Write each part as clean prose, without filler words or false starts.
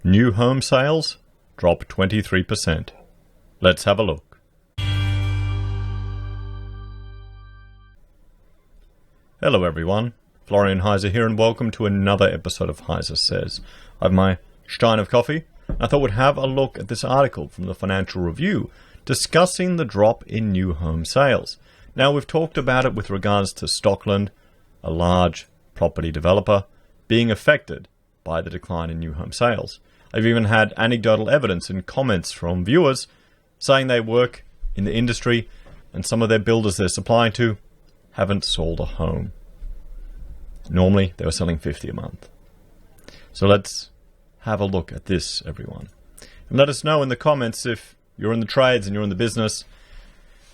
New home sales drop 23%. Let's have a look. Hello everyone, Florian.heise here, and welcome to another episode of HeiseSays. I have my stein of coffee. I thought we'd have a look at this article from the Financial Review discussing the drop in new home sales. Now, we've talked about it with regards to Stockland, a large property developer, being affected by the decline in new home sales. I've even had anecdotal evidence and comments from viewers saying they work in the industry and some of their builders they're supplying to haven't sold a home. Normally, they were selling 50 a month. So let's have a look at this, everyone. And let us know in the comments if you're in the trades and you're in the business,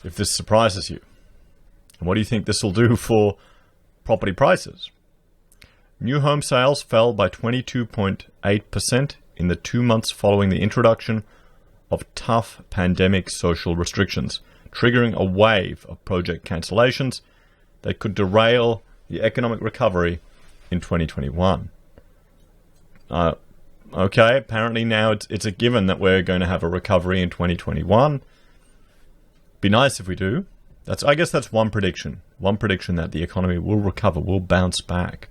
if this surprises you. And what do you think this will do for property prices? New home sales fell by 22.8% in the 2 months following the introduction of tough pandemic social restrictions, triggering a wave of project cancellations that could derail the economic recovery in 2021. Okay, apparently now it's a given that we're going to have a recovery in 2021. Be nice if we do. I guess that's one prediction. One prediction that the economy will recover, will bounce back.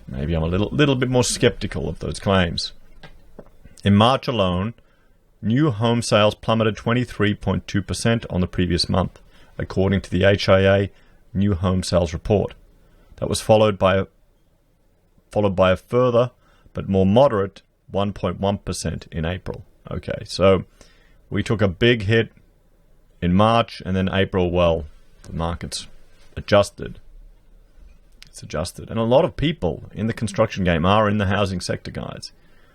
Maybe I'm a little bit more skeptical of those claims. In March alone, new home sales plummeted 23.2% on the previous month, according to the HIA new home sales report. That was followed by a further but more moderate 1.1% in April. Okay, so we took a big hit in March, and then April, well, the market's adjusted. It's adjusted. And a lot of people in the construction game are in the housing sector, guys.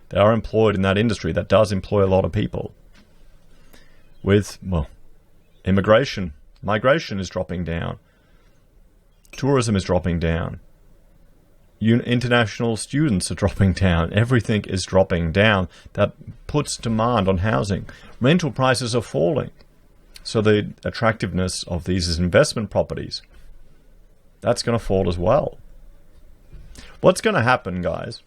They are employed in that industry. That does employ a lot of people. With, well, migration is dropping down. Tourism is dropping down. International students are dropping down. Everything is dropping down. That puts demand on housing. Rental prices are falling. So the attractiveness of these investment properties, that's going to fall as well. What's going to happen, guys?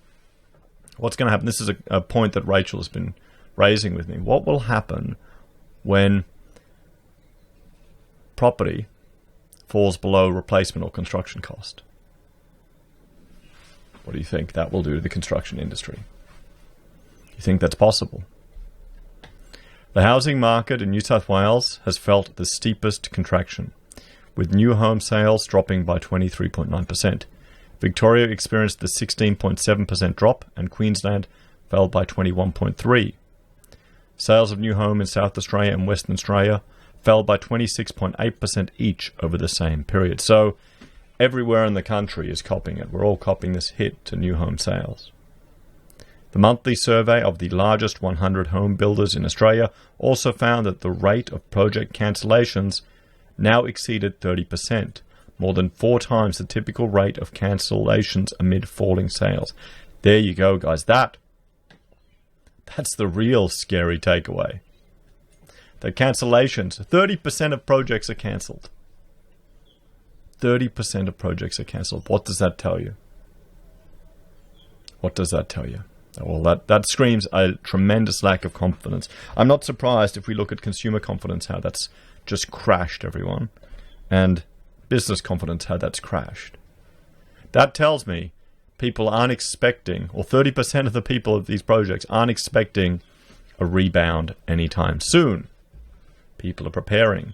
What's going to happen? This is a point that Rachel has been raising with me. What will happen when property falls below replacement or construction cost? What do you think that will do to the construction industry? Do you think that's possible? The housing market in New South Wales has felt the steepest contraction, with new home sales dropping by 23.9%. Victoria experienced the 16.7% drop, and Queensland fell by 21.3%. Sales of new home in South Australia and Western Australia fell by 26.8% each over the same period. So everywhere in the country is copying it. We're all copying this hit to new home sales. The monthly survey of the largest 100 home builders in Australia also found that the rate of project cancellations now exceeded 30%, more than 4 times the typical rate of cancellations amid falling sales. There you go, guys. That's the real scary takeaway. The cancellations, 30% of projects are cancelled. 30% of projects are cancelled. What does that tell you? What does that tell you? Well, that screams a tremendous lack of confidence. I'm not surprised if we look at consumer confidence, how that's just crashed, everyone. And business confidence, how that's crashed. That tells me people aren't expecting, or 30% of the people of these projects aren't expecting a rebound anytime soon. People are preparing.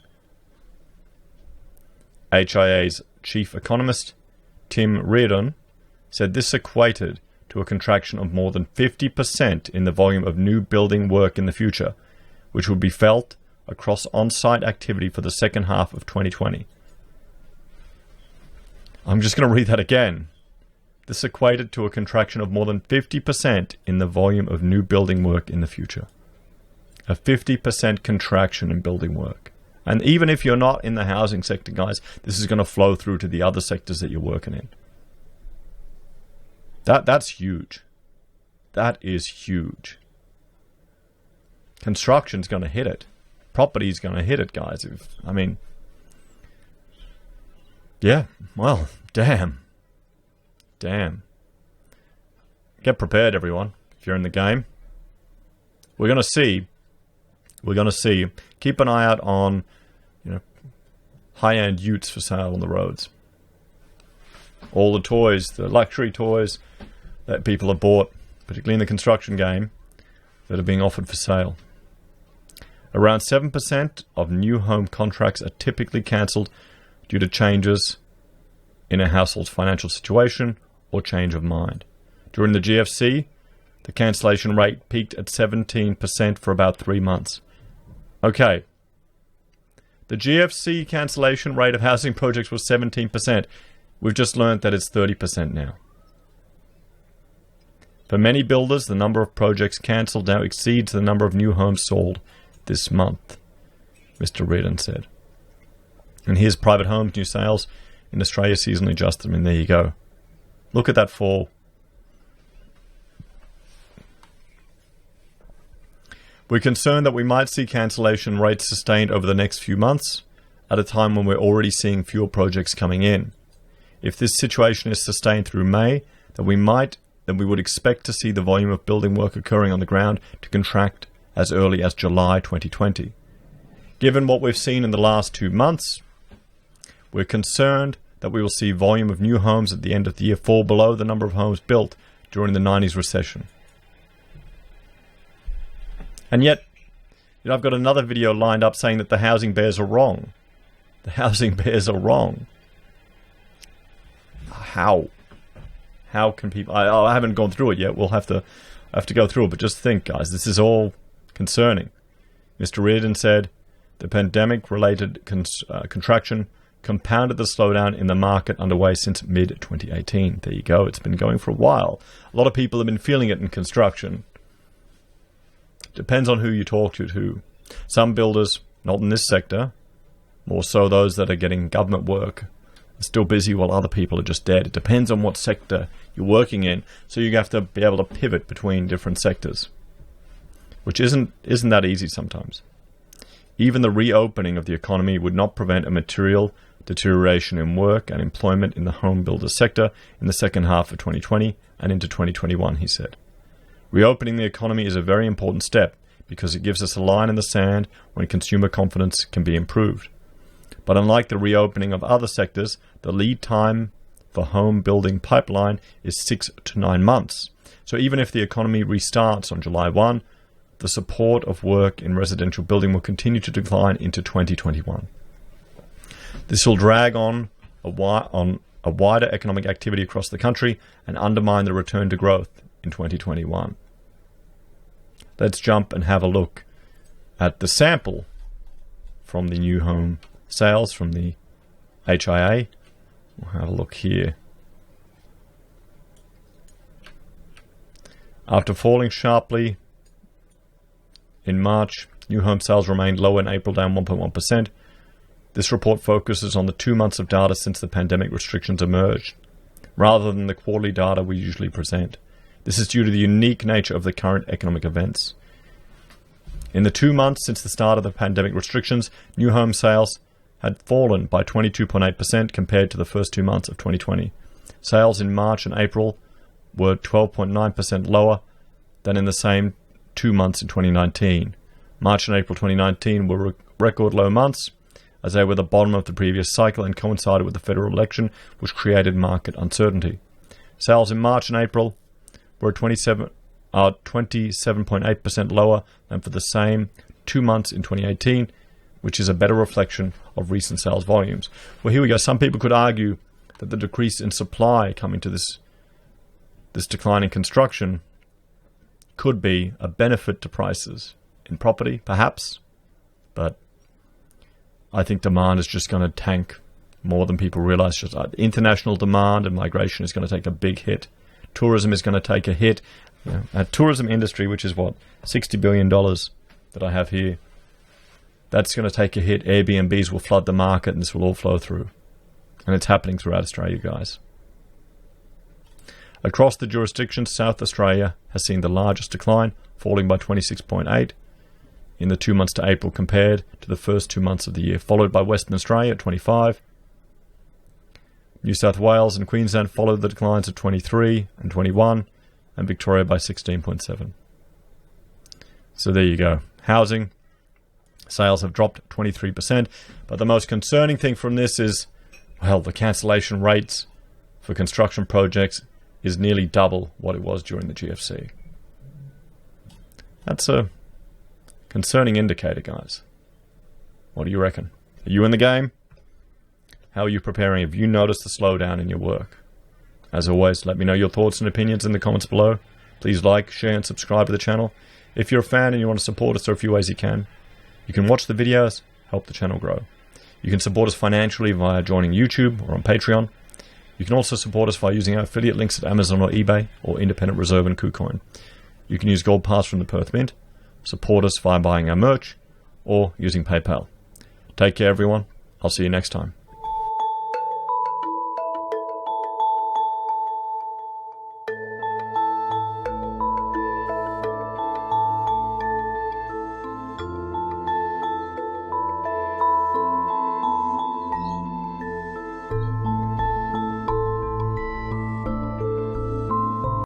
HIA's chief economist, Tim Reardon, said this equated to a contraction of more than 50% in the volume of new building work in the future, which would be felt across on-site activity for the second half of 2020. I'm just going to read that again. This equated to a contraction of more than 50% in the volume of new building work in the future. A 50% contraction in building work. And even if you're not in the housing sector, guys, this is going to flow through to the other sectors that you're working in. That's huge. That is huge. Construction's going to hit it. Property's going to hit it, guys. Yeah, well, damn. Get prepared, everyone. if you're in the game. We're going to see, keep an eye out on, high-end utes for sale on the roads. All the toys, the luxury toys that people have bought, particularly in the construction game, that are being offered for sale. Around 7% of new home contracts are typically cancelled due to changes in a household's financial situation or change of mind. During the GFC, the cancellation rate peaked at 17% for about 3 months. Okay. The GFC cancellation rate of housing projects was 17%. We've just learned that it's 30% now. For many builders, the number of projects cancelled now exceeds the number of new homes sold this month, Mr. Reardon said. And here's private homes new sales in Australia seasonally adjusted. I mean, there you go. Look at that fall. We're concerned that we might see cancellation rates sustained over the next few months at a time when we're already seeing fewer projects coming in. If this situation is sustained through May, then we would expect to see the volume of building work occurring on the ground to contract as early as July 2020. Given what we've seen in the last 2 months, we're concerned that we will see volume of new homes at the end of the year fall below the number of homes built during the 90s recession. And yet, I've got another video lined up saying that the housing bears are wrong. The housing bears are wrong. How can people... I haven't gone through it yet. We'll have to go through it. But just think, guys, this is all concerning. Mr. Reardon said the pandemic-related contraction compounded the slowdown in the market underway since mid-2018. There you go. It's been going for a while. A lot of people have been feeling it in construction. Depends on who you talk to. Some builders, not in this sector, more so those that are getting government work, are still busy while other people are just dead. It depends on what sector you're working in, so you have to be able to pivot between different sectors, which isn't that easy sometimes. Even the reopening of the economy would not prevent a material deterioration in work and employment in the home builder sector in the second half of 2020 and into 2021, he said. Reopening the economy is a very important step because it gives us a line in the sand when consumer confidence can be improved. But unlike the reopening of other sectors, the lead time for home building pipeline is 6 to 9 months. So even if the economy restarts on July 1, the support of work in residential building will continue to decline into 2021. This will drag on a wider economic activity across the country and undermine the return to growth in 2021. Let's jump and have a look at the sample from the new home sales from the HIA. We'll have a look here. After falling sharply in March, new home sales remained low in April, down 1.1%. This report focuses on the 2 months of data since the pandemic restrictions emerged, rather than the quarterly data we usually present. This is due to the unique nature of the current economic events. In the 2 months since the start of the pandemic restrictions, new home sales had fallen by 22.8% compared to the first 2 months of 2020. Sales in March and April were 12.9% lower than in the same 2 months in 2019. March and April 2019 were record low months, as they were the bottom of the previous cycle and coincided with the federal election, which created market uncertainty. Sales in March and April were 27.8% lower than for the same 2 months in 2018, which is a better reflection of recent sales volumes. Well, here we go. Some people could argue that the decrease in supply coming to this decline in construction could be a benefit to prices in property, perhaps, but I think demand is just going to tank more than people realize. Just international demand and migration is going to take a big hit. Tourism is going to take a hit. Tourism industry, which is what, $60 billion that I have here, that's going to take a hit. Airbnbs will flood the market and this will all flow through. And it's happening throughout Australia, guys. Across the jurisdictions, South Australia has seen the largest decline, falling by 26.8% in the 2 months to April compared to the first 2 months of the year, followed by Western Australia at 25%. New South Wales and Queensland followed the declines of 23% and 21%, and Victoria by 16.7. So there you go. Housing sales have dropped 23%, but the most concerning thing from this is, well, the cancellation rates for construction projects is nearly double what it was during the GFC. That's a concerning indicator, guys. What do you reckon? Are you in the game? How are you preparing? Have you noticed the slowdown in your work? As always, let me know your thoughts and opinions in the comments below. Please like, share, and subscribe to the channel. If you're a fan and you want to support us, there are a few ways you can. You can watch the videos, help the channel grow. You can support us financially via joining YouTube or on Patreon. You can also support us by using our affiliate links at Amazon or eBay or Independent Reserve and Kucoin. You can use Gold Pass from the Perth Mint, support us via buying our merch, or using PayPal. Take care, everyone. I'll see you next time.